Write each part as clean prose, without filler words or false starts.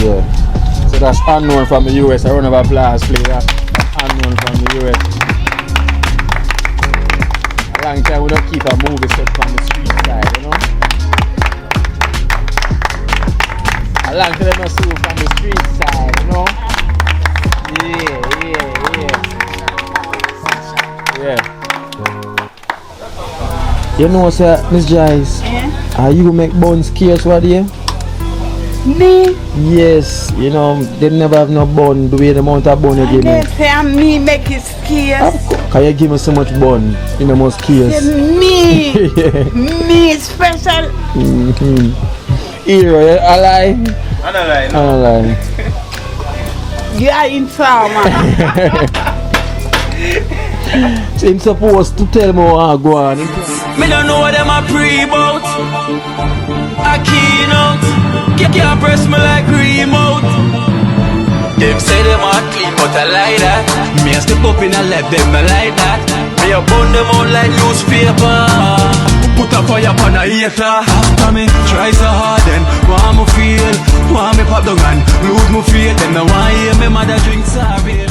Yeah. So that's unknown from the US. A round of applause, please. That's unknown from the US. A long time we don't keep a movie set from the street side, you know? A long time we don't see from the street side, you know? Yeah. You know, sir, Miss Joyce, you make buns scarce what here? Me? Yes, you know, they never have no bun, the way the amount of bun you give me. They say me make it scarce. Can you give me so much bun? You know, most scarce. Me! Me special. Hero, I lie? I don't lie. I don't lie. You are informer. So I'm supposed to tell me what I go on. Me don't know what them a pre about. A Kino. Can't press me like remote. Them say them a clean but I like that. Me a step up in a left them I like that. Me a burn them out like newspaper. Put a fire upon a hater. After me try so hard then want me feel. Want me pop down and lose me feel. Them no want hear me mother drink sorry.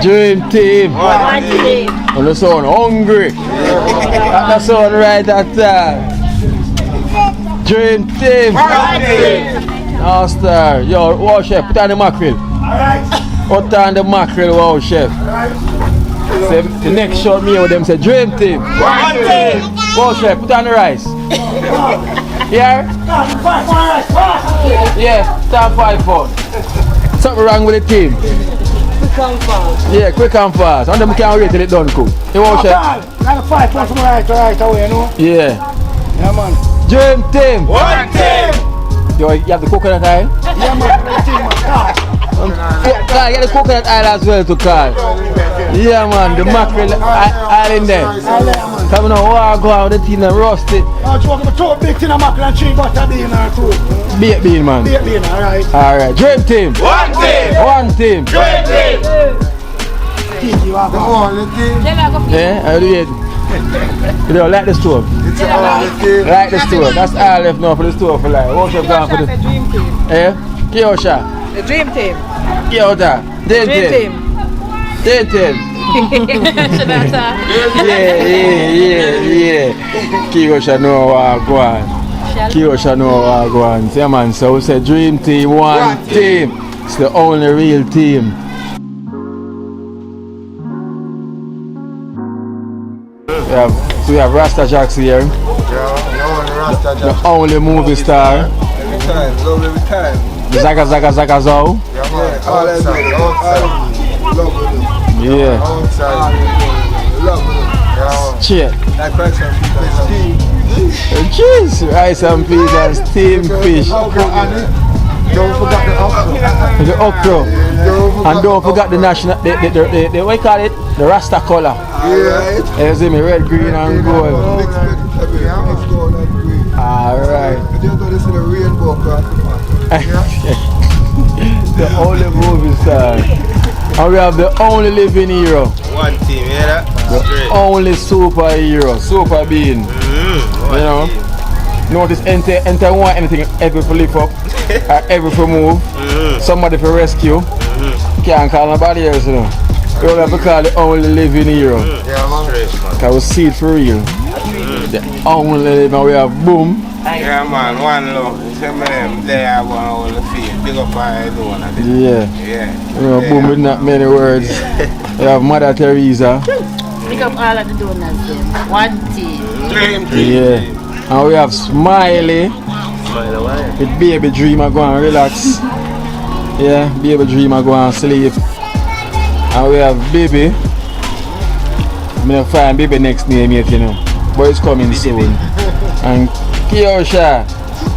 Dream Team. On the sound hungry. That sound right at that. Dream Team. Now star. Yo, wow chef, put on the mackerel. Put on the mackerel, wow chef. Say, the next shot me with them say Dream Team. Wow chef, put on the rice. Yeah? Yeah, time 5 pounds. Something wrong with the team. Quick and fast. Yeah, quick and fast. And them can't wait till it done cook. You want chef? Got 5 pounds right away, you know? Yeah. Yeah, man. Dream Team. One team. Yo, you have the coconut oil? Yeah, man. Team, man. Carl, get the coconut oil as well to Carl. Yeah, man. The mackerel oil in there. Come on, go out with the tin and roast it. Oh, you want to talk big tin of mackerel and cheese butter bean or two? Baked bean, man. Baked bean, alright. Alright. Dream Team. One team. One team. Dream team. Team, you have one. Yeah, I do it. You don't like the stove? Like the stove. That's all left now for the stove for like. What's your plan for the Dream Team. Eh? Kiosha. The Dream Team. Kiota. Dream Team. Dream Team. Yeah. Kiosha know what I go on. Kiosha know what I go on. See man, so we say Dream Team, one team. It's the only real team. We have Rasta Jacks here. The only movie star. Every time, love every time. Zaga Zow. Yeah, man. Outside. Love with him. Yeah. Outside. Love with him. Yeah. Cheer. Like rice and peas. Jeez, rice and peas and steamed fish. Don't forget the okra. The okra. And don't forget the national, the what you call it? The Rasta color. Yeah. You see me, red, green and gold. Mixed vegetable. Mixed gold and green. Alright. You just know this is a rainbow across the the only movie star. And we have the only living hero. One team, you hear that? The Straight. only superhero, super being. One You know? team. Notice enter want anything ever for lift up or ever for move. Somebody for rescue. Can't call nobody else, you know. We only have to call the only living hero. Yeah, man. Straight, man. Cause we see it for real. The only living, we have boom. Yeah, man, one love. Some of them, they have one all the feet. Big up I do one of them. Yeah. Yeah. You know, boom with not many words. We have Mother Teresa. Pick up all of the donuts then. One team. DreamTeam. Yeah. And we have Smiley. With Baby Dreamer go and relax. Yeah, Baby Dreamer go and sleep. And we have Baby. I'm gonna find Baby next name yet, you know. But it's coming soon. And Kiosha.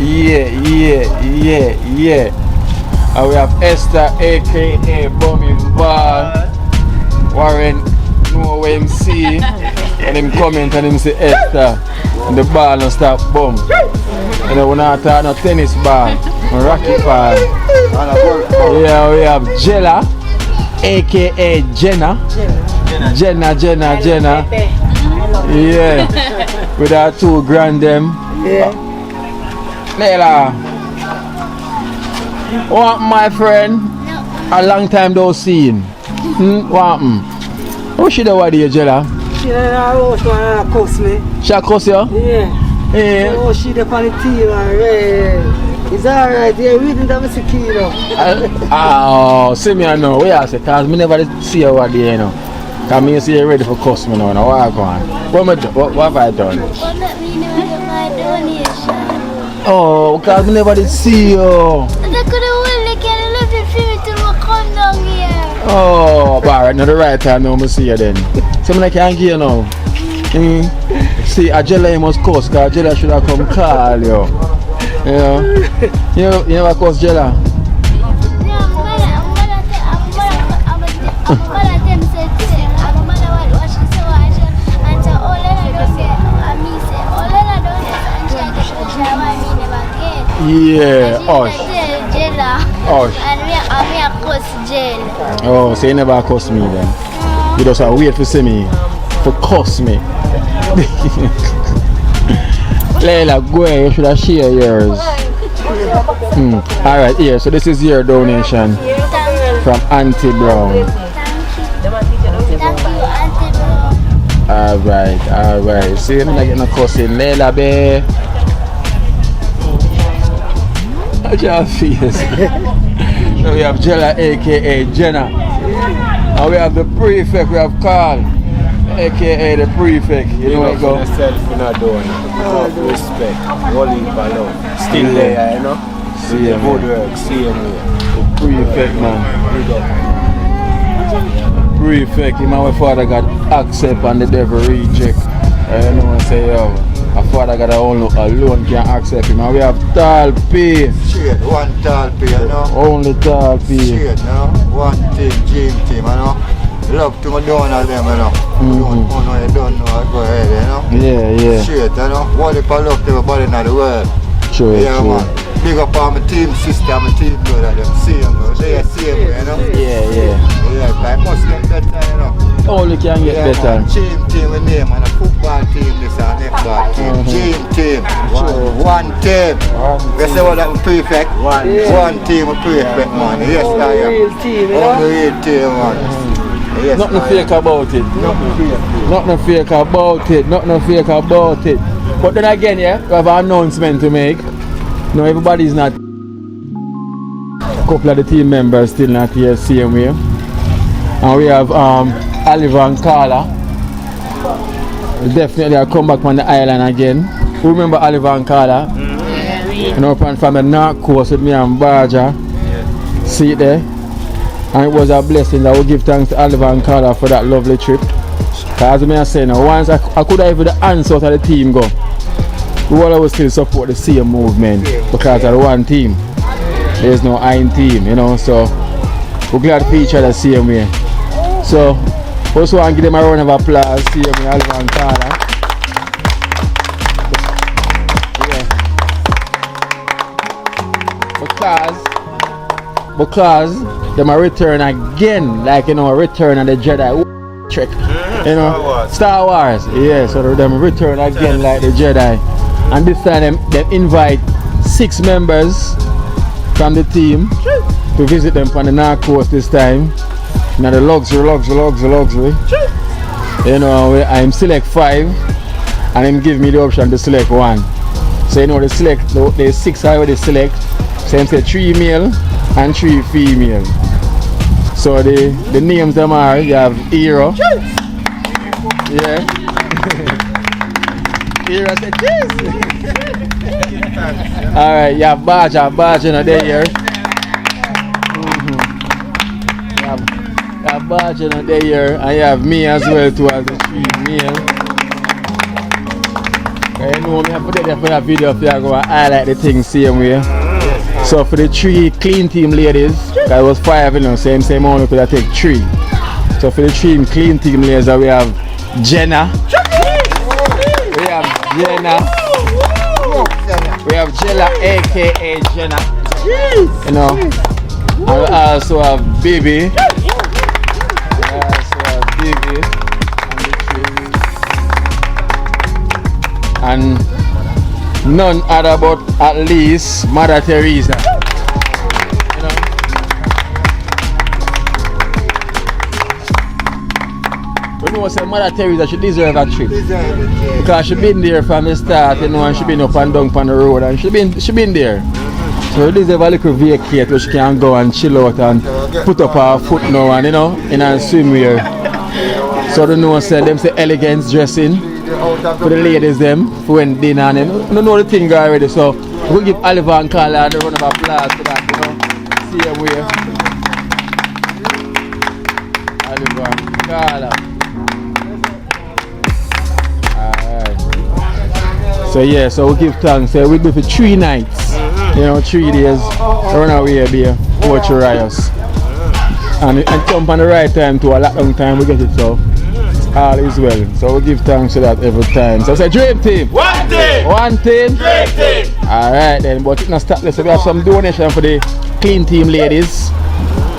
Yeah. And we have Esther, aka Bumming Ball. Warren know where him see. And him comment and him say Esther. And the ball don't stop bum. You know, we're not talking no tennis ball, no racket ball. Yeah, we have Jella, aka Jenna. Jenna. Yeah. With our two grand them. Yeah. Leila. What my friend? A long time don't see him. What happened? How she do what here, Jella? She don't cuss me. She cuss you? Yeah. Yeah. Oh, she the funny team and it's alright, yeah, we didn't have a Kino. Oh, see me I know. We are say, cause me never see her what day, you know. Cause me see you ready for cuss me now. Now what I going? What have I done? Well, let me know my donation. Oh, cause me never did see you. I could have really get a little bit to come down here. Oh, but alright, now the right time now I see you then. So I can't give you now. See, Ajela must cuss, cause Ajela should have come call you. You know? You never cuss Jella? Yeah, Osh. Osh. Oh, so you never cuss me then? You just wait for see me, for cuss me. Leila, go ahead, you should have share yours. Alright, here, so this is your donation from Auntie Brown. Alright. See, I'm not getting a cussing. Leila, babe. How's your face? So we have Jella, aka Jenna. And we have the prefect, we have Carla, aka the prefect. You know what I go? Yourself in a door. Respect. Holy love. Still there, you know? See ya, Good man. work. See you, man. The prefect, man. Prefect, him and my father got accept and the devil reject. I don't know what I say, yo. My father got alone can accept him. And we have tall P. Shit, one tall P, you know. Only tall P. Shit, you know. One team, DreamTeam, you know. Love to my donor them, you know. You don't know, go ahead, you know. Yeah. Shit, you know. What if I love to everybody in the world? True. Man. Big up on my team sister, my team brother, them same, they are same, you know. Yeah. Yeah, I must get better, you know. Only can get better. DreamTeam with name and a football team, this and netball team. DreamTeam, one team. We say what that prefect? One team with prefect, man. Yes, I am. Real team, you Only know? real team, man. Yes, Nothing I fake am. about it. Nothing fake about it. But then again, yeah, we have an announcement to make. No, everybody's not. A couple of the team members still not here same way. And we have Oliver and Carla. Definitely I'll come back on the island again. Who remember Oliver and Carla? You know, from the North Coast with me and Barja. See it there? And it was a blessing. I will give thanks to Oliver and Carla for that lovely trip. As I say now, once I could have even the answer out of the team go. We will always still support the same movement because of the one team. There's no iron team, you know, so we're glad for each other the same way. So also want to give them a round of applause, same way, Oliver and Carla. because them a return again, like return on the Jedi trick. Star Wars. Yeah, so them return again like the Jedi. And this time them invite 6 members from the team to visit them on the North Coast this time. Now the luxury. I'm select 5 and them give me the option to select 1. So the 6 I already select. So them say 3 male and 3 female. So the names them are, you have Hero. Yeah. Hero said cheese. Alright, you have Baja there here. You have Baja there here, and you have me as well too as the 3 male. You know me, I put it there for that video if you go and highlight the thing same way. So for the 3 clean team ladies, that was 5, same only could I take 3. So for the 3 clean team ladies, we have Jenna. We have Jella, aka Jenna. And we also have Bibi. And none other but at least Mother Teresa. We know say Mother Teresa, she deserve a trip. Because she been there from the start, and she been up and down on the road, and she been there. So she deserve a little vacate where she can go and chill out and put up her foot now and in a swimwear. So they know say them say elegance dressing for the ladies them for when dinner and they know the thing already. So we'll give Oliver and Carla a round of applause for that, See them way. Oliver and Carla. So yeah, so we give thanks. We do for 3 nights, 3 days. Run away here, Ocho Rios. And jump on the right time to a long time we get it, so all is well. So we give thanks to that every time. So say Dream Team. One team. Dream Team. Alright then, but it's not stop this. So we have some donation for the clean team ladies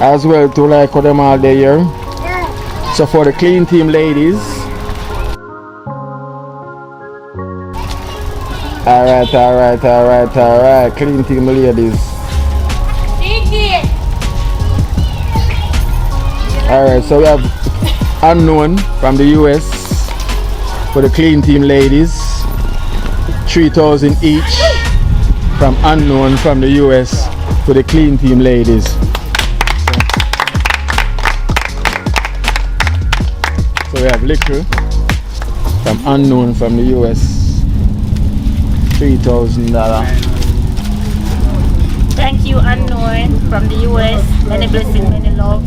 as well to like for them all day here. So for the clean team ladies. Alright, clean team ladies. Alright, so we have Unknown from the US for the clean team ladies. 3,000 each from Unknown from the US for the clean team ladies. So we have liquor from Unknown from the US. $3,000. Thank you, Unknown from the US. Many blessings, many love.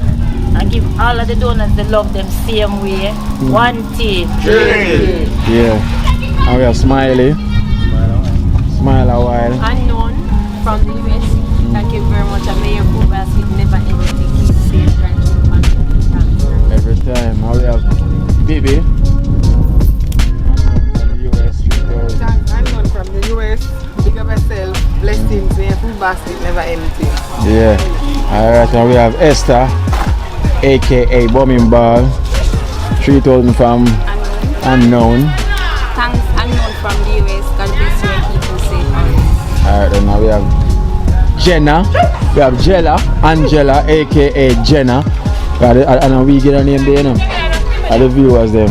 I give all of the donors the love them same way. One team. Yeah. And we have Smiley. Smile a while. Unknown from the US. Thank you very much. And may your food basket never ever be keep safe and every time. And we have Bibi. From the US, big up yourself, blessings, may your food basket never empty. Yeah. Alright, and we have Esther, aka Bombing Ball, 3,000 from Unknown. Thanks, Unknown from the US. God bless you and keep you safe. Alright, and now we have Jenna. We have Angela, aka Jenna. And we get a name there, and the viewers them.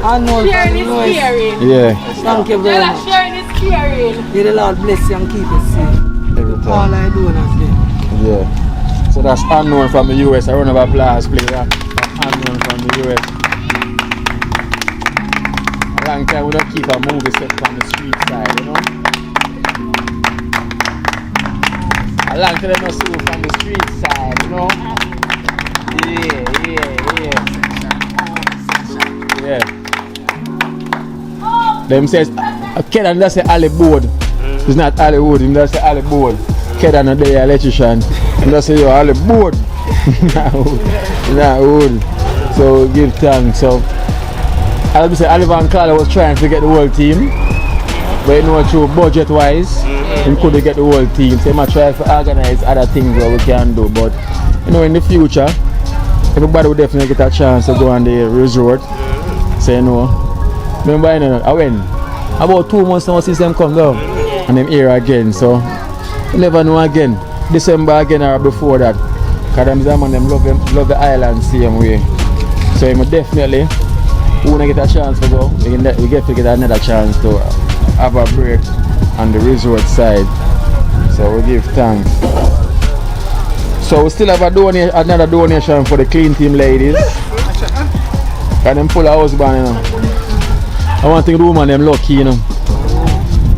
Unknown from the US. Yeah. Thank you very much. May the Lord bless you and keep you safe. Every time. All I do is there. Yeah. So that's Unknown from the US. A round of applause, please. Unknown from the US. A long time we don't keep a movie set on the street side, A long time they don't see you from the street side, Yeah. Them says, Kedan does say Hollywood. It's not Hollywood, he does say Hollywood. Kedan is the electrician. He does say, yo, Hollywood. Not wood. So give thanks. So, I would say Oliver and Carla was trying to get the whole team. But through budget wise, we couldn't get the whole team, so we might try to organize other things that we can do. But you know, in the future, everybody will definitely get a chance to go on the resort. So you know, remember, you know, I went about 2 months now since them come down, and them here again. So you never know again. December again or before that, because them love the island same way. So we definitely, when I get a chance to go, we get to get another chance to have a break on the resort side. So we give thanks. So we still have another donation for the Clean Team ladies. And them full of husband, you know. I want to think the woman them lucky, you know.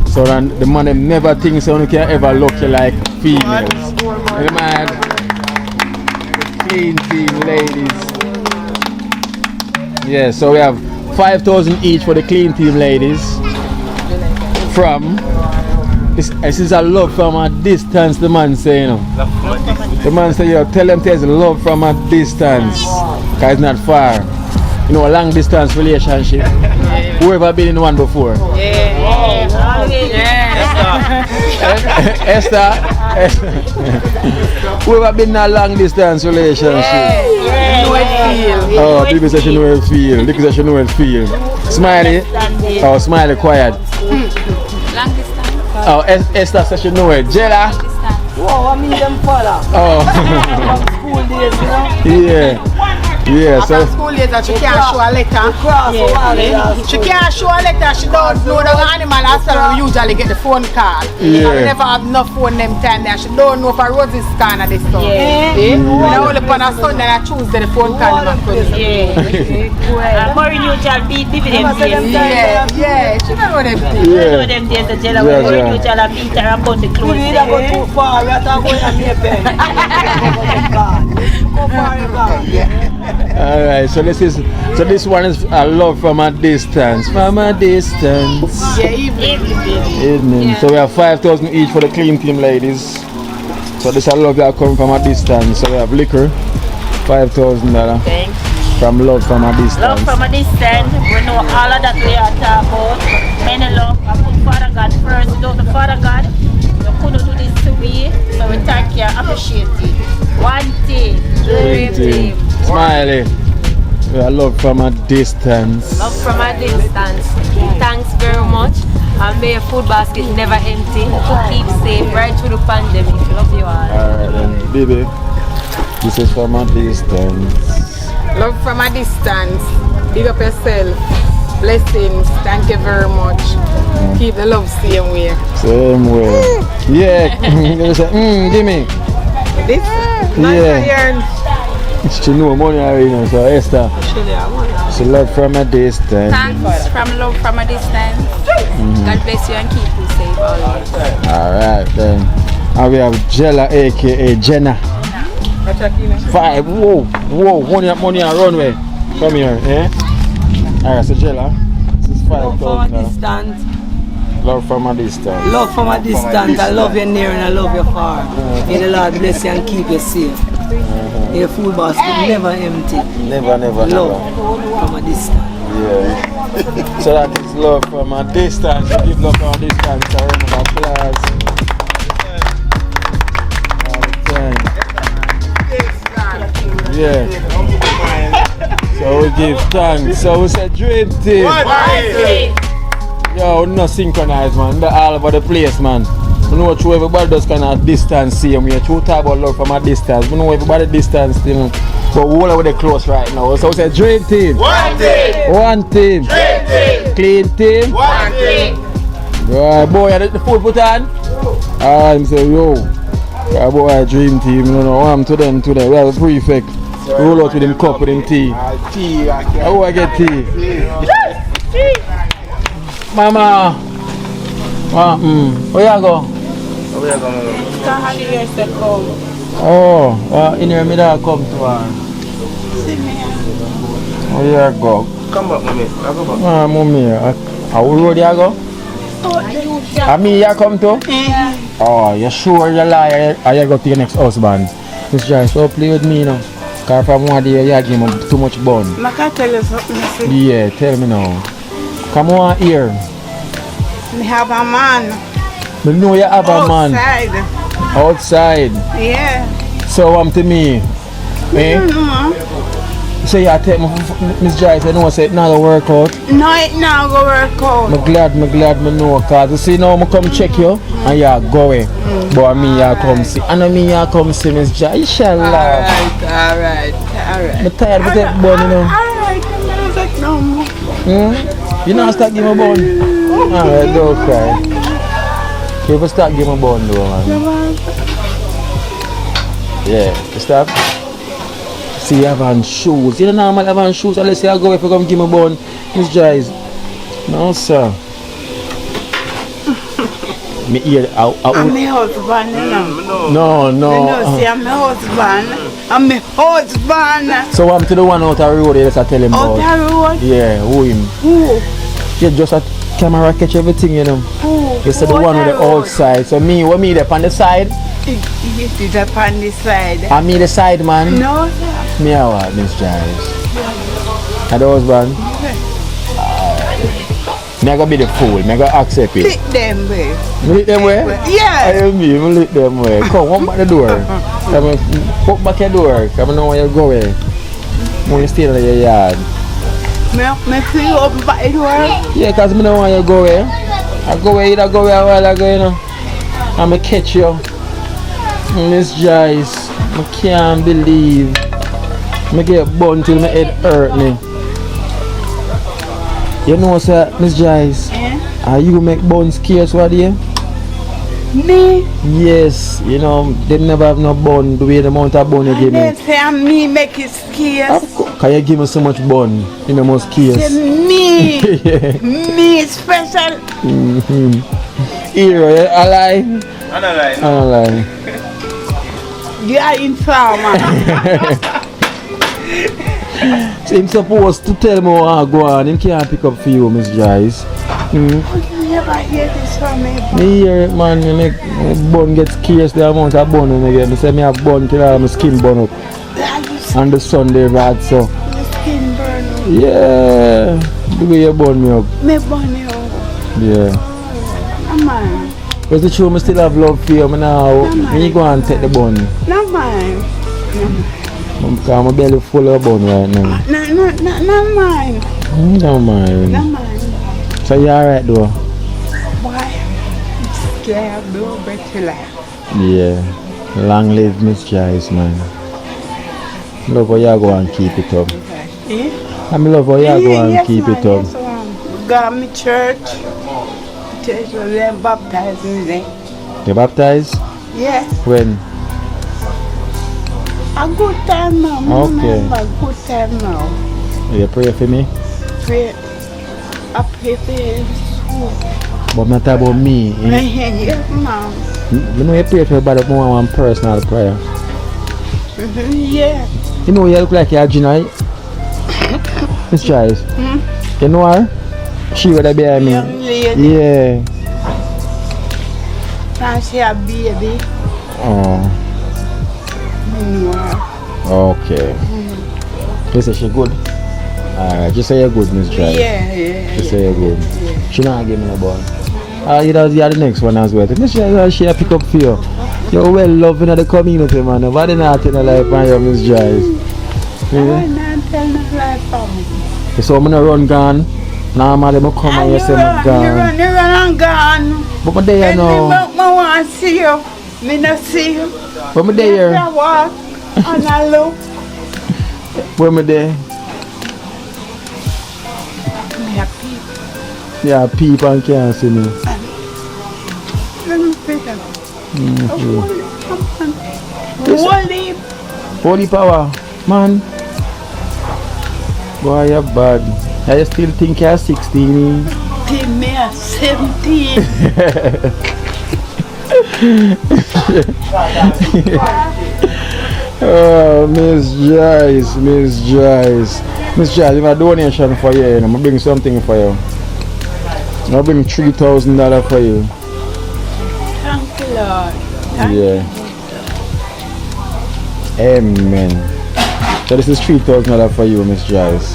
So then the man them never think so you can ever lucky like females. You mad? Clean Team ladies. Yeah, so we have 5,000 each for the Clean Team ladies. From this is a love from a distance, the man say, you know. The man say, yo, tell them there's love from a distance. Cause it's not far. You know, a long distance relationship. Whoever been in one before? Esther. Whoever been in a long distance relationship? Oh, people say she know it feel. People say she know it feel. Smiley? Oh, Smiley quiet. Long distance. Oh, Esther says she know it. Jella? Wow, I mean them father. Oh. From school days, you know? Yeah. Yeah, so school days that she can't show a letter. She can't show a letter, she don't know the animal herself. We usually get the phone call. Yeah. We never have enough phone them time there. She don't know if her Rosie's scan or this stuff. Yeah. When I only on a Sunday and I Tuesday the phone call them and More neutral beat dividend days. Yeah, she don't know them things. You know them days the jello more neutral and beat her about the clothes. We don't go too far, we have to go and make pen. Go far, alright, so this one is a love from a distance. From a distance. Yeah, evening. Yeah. So we have 5,000 each for the Clean Team ladies. So this a love that come from a distance. So we have liquor, $5,000. Thanks. From love from a distance. Love from a distance. We know all of that we are talking about. Many love. I put Father God first. Without the Father God, you couldn't do this to me. So we thank you, appreciate it. One team. DreamTeam. Smiley. We are love from a distance. Love from a distance. Thanks very much. And may your food basket never empty. Keep safe right through the pandemic. Love you all. Alright then, baby. This is from a distance. Love from a distance. Big up yourself. Blessings. Thank you very much. Keep the love same way. Same way. Yeah. You say, give me. This? Yeah. She know money already, so Esther. She love from a distance. Thanks from love from a distance. God bless you and keep you safe always. Alright then. And we have Jella aka Jenna. 5. Whoa. Money and runway. Come here, eh? Alright, so Jella. This is 5,000. Love from a distance. Love from a distance. I love you near and I love you far. May the Lord bless you and keep you safe. Your food basket never empty. Never. Love from a distance. Yeah. So that is love from a distance. Give love from a distance. A round of applause. Yeah. So we give thanks. So we say DreamTeam. Yo, we not synchronized, man. They're all over the place, man. We know true everybody does kind of distance same way. True talk about love from a distance. We know everybody distance, you know. But we all over the close right now. So we say DreamTeam. One team. DreamTeam. Clean Team. One team. Right, boy, the food put on? I'm saying, yo. Right, boy, DreamTeam. You know, I'm to them today. We have a prefect. Roll out with him cup with him tea. How I get tea? Mama. Where you go? Oh, in here, me that come to her. Where you go? Come back, mommy. I'll go back. Mommy, how road you go? And me you come to? Oh, you sure you lie? Or you go to your next husband? Miss Joyce, so play with me now. Because from one day you give me too much bun. I can tell you something. Yeah, tell me now. Come on here. I have a man. Me know you have a man. Outside. Yeah. So to me. Eh? So you take Miss Joyce, I know I said it not work out. No, it not go work out. I'm glad me know, cause you see now I come check you and you go away. But me you come see. And I mean you come see Miss Joyce. Inshallah. Alright. I'm tired of that bun, you know. Alright, I'm not like no more. You know start giving me bun. Alright, don't cry. You ever start giving me bun though, man. Yeah, stop. See, you have on shoes. You don't normally have on shoes unless you go if you come give me bun. Miss Joyce. No, sir. Me hear I'm my husband, you know. No. You know, see, I'm my husband. I'm my husband. So I'm to the one out of the road, yes, I tell him Out about. the road? Yeah, who him? Who? Yeah, just a camera catch everything, you know. Who? You said the one on the outside. So me there on the side? It is up on the side. I me the side, man. No, sir. Me a what, Miss Joyce? And the husband? Me I go be the fool, me I go accept it. Lick them way. Lick them way? Yeah. I me lick them way. Come, open back the door. Come, put back your door. Come know where you go away. When you still in your yard. Me feel open back the door? Yeah, cause me know where you go away. I go away, a while ago, you know. And me catch you. Miss Joyce, I can't believe. I get bun till my head hurt me. You know, sir, Miss Joyce, you make buns scarce what day? Me? Yes, you know, they never have no bun the way the amount of bun you give me. They say me make it scarce. Can you give me so much bun? You know, most scarce. Me. Yeah. Me special. Hero, I lie. I lie. I lie. You are informer. So him supposed to tell me how I go on. Him can't pick up for you, Miss Joyce. You never hear this from me. Me hear it, man. You make bun get scarce the amount of bun when I get. I say me have bun till my skin burn up. And the sun they bad so. Your skin burn up. Yeah. The way you burn me up. Me burn you up. Yeah. Man. But the truth, I still have love for you now. When you go and take the bun. No man. Because my belly full of bun right now. No mind. No mind. No mind. So you alright though? Why? Scared, bro, better life. Yeah. Long live Miss Joyce, man. Love how you go and keep it up. Eh? I love how you go and keep it up. Yes, go to church. Church will then baptize me then. You baptized? Yes. When? A good time now. Okay. A good time now. You pray for me? Pray. I pray for you. But not about me. Yes, ma'am. You know you pray for everybody, but I want personal prayer. Yeah. You know you look like you're a Gina. Miss Joyce. You know her? She would have been me. Young lady. Yeah. Now she a baby. Oh. Okay. You say she good? Alright, just say you're good, Miss Joyce. Yeah. Just say you're good. Yeah. She not give me no ball. You know, the next one as well. Miss Joyce, she a pick up for you. You're well loved in the community, man. Nobody not in the life, man, Miss Joyce. Yeah. I'm not telling the life for me. So I'm gonna run gone. Normally I come and you say I'm gone. You run and gone. But I'm there now. I want to see you. Me not see you. But I'm there. I walk and I look. Where am I there? Me a peep. Yeah, people can't see me. Let me see them. Holy power. Man. Boy, you're bad. I still think you're 16. Give me a 17. Oh, Miss Joyce, Miss Joyce. Miss Joyce, if I donation for you, I'm gonna bring something for you. I'll bring $3,000 for you. Thank you, Lord. Thank Yeah. Amen. So this is $3,000 for you, Miss Joyce.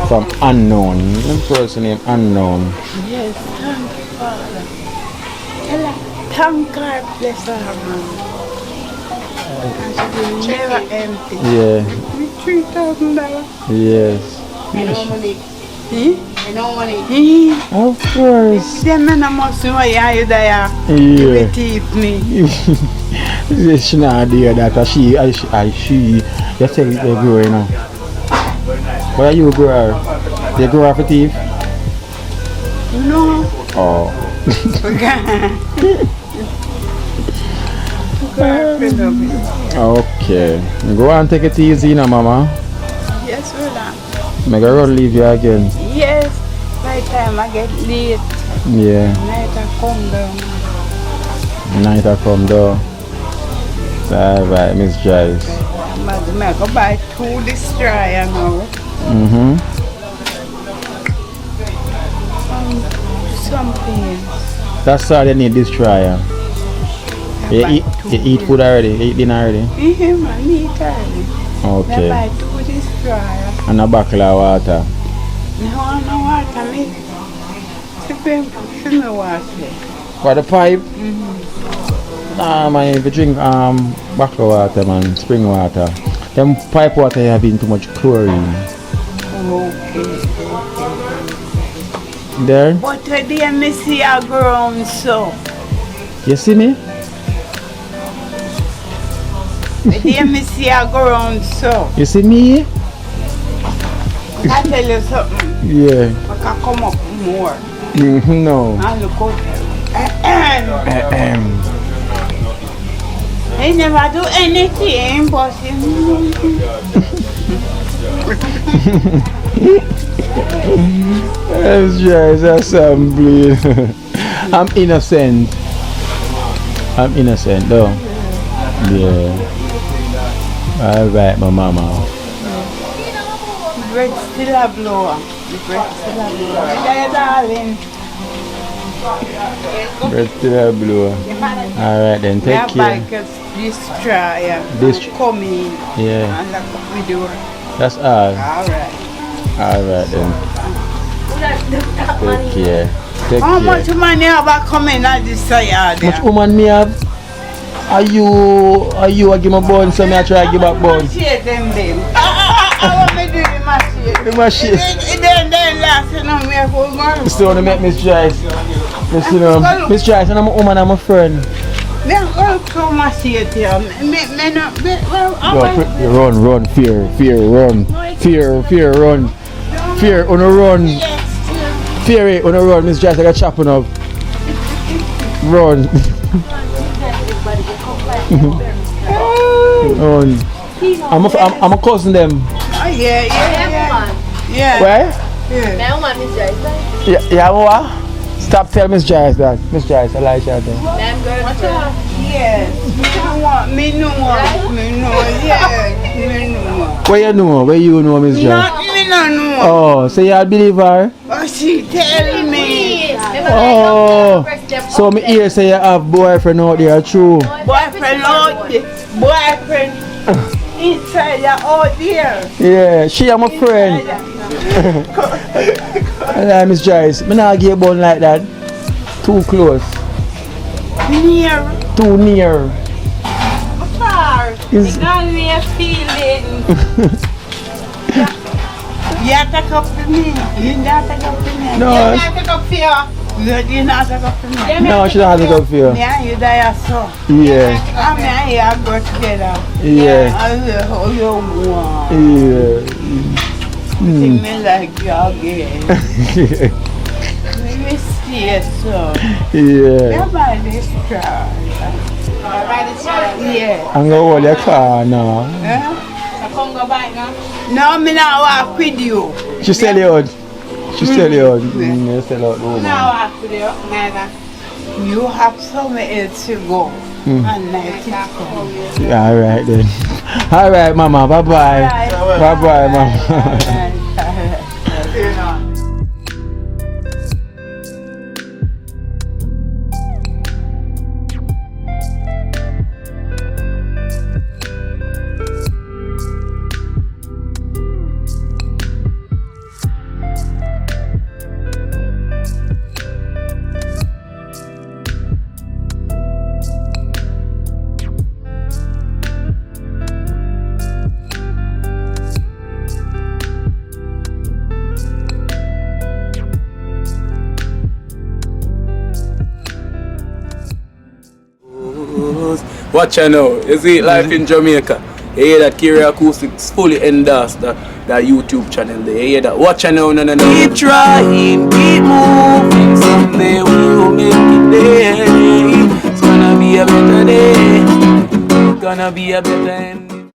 From unknown. One person named unknown. Yes, thank you, Father. Thank God, bless her, man. And she will never empty. Yeah. With $3,000. Yes. You know money. You know money. Of course. Them men must know you there. Yeah. You teeth me. She not there that she you say they grow, you know. Where you grow her? They grow her for teeth? No. Oh. Okay. Go and take it easy now, mama. Yes, brother. Make her run leave you again. Yes. By the time I get late, Yeah. night I come down. Night I come down. Alright, Miss Joyce. I go buy 2 destroyer now. Something. That's all they need, this trial. You eat food already? You eat dinner already? I need already. Okay. I buy 2 destroyer. And a bottle of water. No water, me. Fill me water. For the pipe? Nah, man, if you drink bottle of water, man, spring water, them pipe water having too much chlorine. Okay. There? But today me see a ground so. You see me? Today me see a ground so. You see me? I tell you something. Yeah. I can come up more. No. And look out. I never do anything possible. That's bleed. I'm innocent. I'm innocent though. Yeah. Alright, my mama. Bread still a blower. The bread still a blower. There, darling. Bread still a blower. Alright then, take care. Destroyer. This come in. Yeah. And lock up the door. That's all. Alright. Alright then. Take care. Take How care. much money have I come in at this yard? How much woman me have? Are you a give me bun, so me I try to give back bun? Share them. I want me do the machine. The machine. Then last you know me for one. You still wanna make Miss Joyce? Miss Joyce, and I'm a woman, I'm a friend. Me go to machine here. Me no. Run, fear, run. Fear, run. Fear, run. Fear, run. Miss Joyce, I got chopping up. Run. Run. I'm a cousin them. Oh, yeah. Where? Yeah. Yeah, what? Stop telling Miss Joyce that. Miss Joyce, I like that. Yes. Me know. Where you know? Where you know, Miss Joyce? Me no know. Oh, so you believe her? Oh, she tell me. Oh, so me hear say you have boyfriend out there, true? Boyfriend out there. Boyfriend inside you out there. Yeah, she am a friend. And Miss Joyce, me not give a bun like that. Too close. Near. Too near. Far. Is- Got me a feeling. You take up for me. You not take up for me. No. You not take up for you. You not take up for me. No, she don't have to go for you. Me and you die so. Yeah. And me and you go together. Yeah. How you want. Yeah. See me like you again. Me stay so. Yeah. You buy this car. Yeah. I'm gonna hold your car now. Huh? No, me not walk with you. She sell you out. She sell you out. You sell out the woman. No walk with you, neither. You have somewhere else to go. And night it come. Alright then. Alright, mama. Bye bye. Bye bye, mama. Watch out now. You see life in Jamaica. You hear that Kiri Acoustics fully endorsed that YouTube channel there. You hear that? Watch out now, no. Keep trying, keep moving. Someday we will make it there. It's gonna be a better day. It's gonna be a better day.